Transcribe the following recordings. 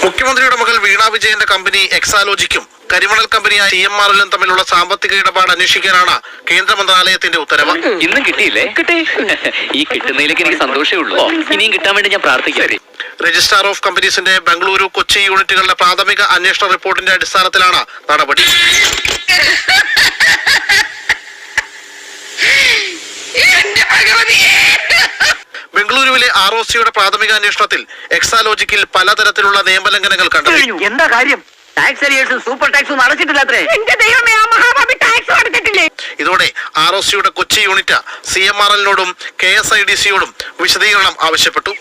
മുഖ്യമന്ത്രിയുടെ മകൾ വീണ വിജയന്റെ കമ്പനി എക്സാലോജിക്കും കരിമണൽ കമ്പനിയായ CMRL തമ്മിലുള്ള സാമ്പത്തിക ഇടപാട് അന്വേഷിക്കാനാണ് കേന്ദ്ര മന്ത്രാലയത്തിന്റെ ഉത്തരവ്. ഇന്നും കിട്ടിയില്ലേ? കിട്ടി. ഈ കിട്ടുന്നതിലേക്ക് എനിക്ക് സന്തോഷമേ ഉള്ളൂ. ഇനിയും കിട്ടാൻ വേണ്ടി ഞാൻ പ്രാർത്ഥിക്കാം. രജിസ്ട്രാർ ഓഫ് കമ്പനീസിന്റെ ബംഗളൂരു, കൊച്ചി യൂണിറ്റുകളുടെ പ്രാഥമിക അന്വേഷണ റിപ്പോർട്ടിന്റെ അടിസ്ഥാനത്തിലാണ് നടപടി. ബംഗളൂരുവിലെ ROCയുടെ പ്രാഥമിക അന്വേഷണത്തിൽ എക്സാലോജിക്കിൽ പലതരത്തിലുള്ള നിയമലംഘനങ്ങൾ കണ്ടെത്തി. എന്താ കാര്യം? ടാക്സ് സൂപ്പർ ടാക്സ് അടച്ചിട്ടില്ലാത്രേ. ഇതോടെ ROCയുടെ കൊച്ചി യൂണിറ്റ് CMRLനോടും KSIDCയോടും വിശദീകരണം ആവശ്യപ്പെട്ടു.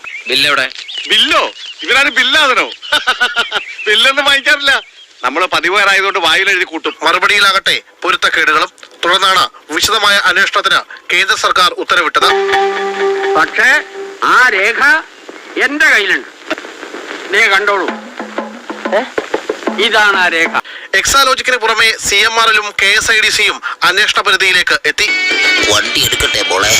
ബില്ലോ? ഇവരാണ് ബില്ലാതനോ? ബില്ലൊന്നും വാങ്ങിക്കാറില്ല. നമ്മള് പതിവേറായതുകൊണ്ട് വായിൽ എഴുതി കൂട്ടും. മറുപടിയിലാകട്ടെ പൊരുത്തക്കേടുകളും. തുടർന്നാണ് വിശദമായ അന്വേഷണത്തിന് കേന്ദ്ര സർക്കാർ ഉത്തരവിട്ടത്. പക്ഷേ ആ രേഖ എന്റെ കയ്യിലുണ്ട്. നീ കണ്ടോളൂ, ഇതാണ് ആ രേഖ. എക്സാലോജിക്കിന് പുറമെ CMRLും KSIDCയും അന്വേഷണ പരിധിയിലേക്ക് എത്തി. വണ്ടി എടുക്കട്ടെ മോളെ.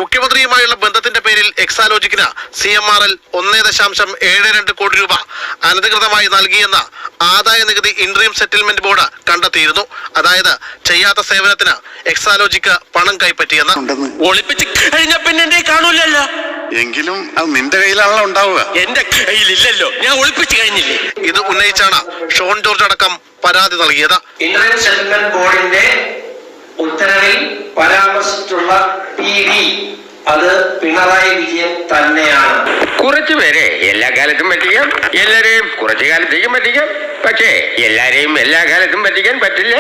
മുഖ്യമന്ത്രിയുമായുള്ള ബന്ധത്തിന്റെ പേരിൽ എക്സാലോജിക്കിന് CMRL 1.72 കോടി രൂപ അനധികൃതമായി നൽകിയെന്ന് ആദായ നികുതി ഇൻട്രീം സെറ്റിൽമെന്റ് ബോർഡ് കണ്ടെത്തിയിരുന്നു. അതായത് ചെയ്യാത്ത സേവനത്തിന് എക്സാലോജിക്ക് പണം കൈപ്പറ്റിയെന്ന്. ഒളിപ്പിച്ച് കഴിഞ്ഞ പിന്നെ എന്റെ കാണൂലല്ലോ. എങ്കിലും അത് നിന്റെ കയ്യിലാണല്ലോ ഉണ്ടാവുക. എന്റെ കയ്യിലില്ലല്ലോ, ഞാൻ ഒളിപ്പിച്ച് കഴിഞ്ഞില്ലേ. ഇത് ഉന്നയിച്ചാണ് ഷോൺ ജോർജ് അടക്കം പരാതി നൽകിയത്. ഇൻട്രീം സെറ്റിൽമെന്റ് ബോർഡിന്റെ ഉത്തരവിൽ പരാമർശിച്ചിട്ടുള്ള PD അത് പിണറായി വിജയൻ തന്നെയാണ്. കുറച്ചുപേരെ എല്ലാ കാലത്തും പറ്റിക്കാം, എല്ലാരെയും കുറച്ചു കാലത്തേക്കും പറ്റിക്കാം. പക്ഷേ എല്ലാരെയും എല്ലാ കാലത്തും പറ്റിക്കാൻ പറ്റില്ല.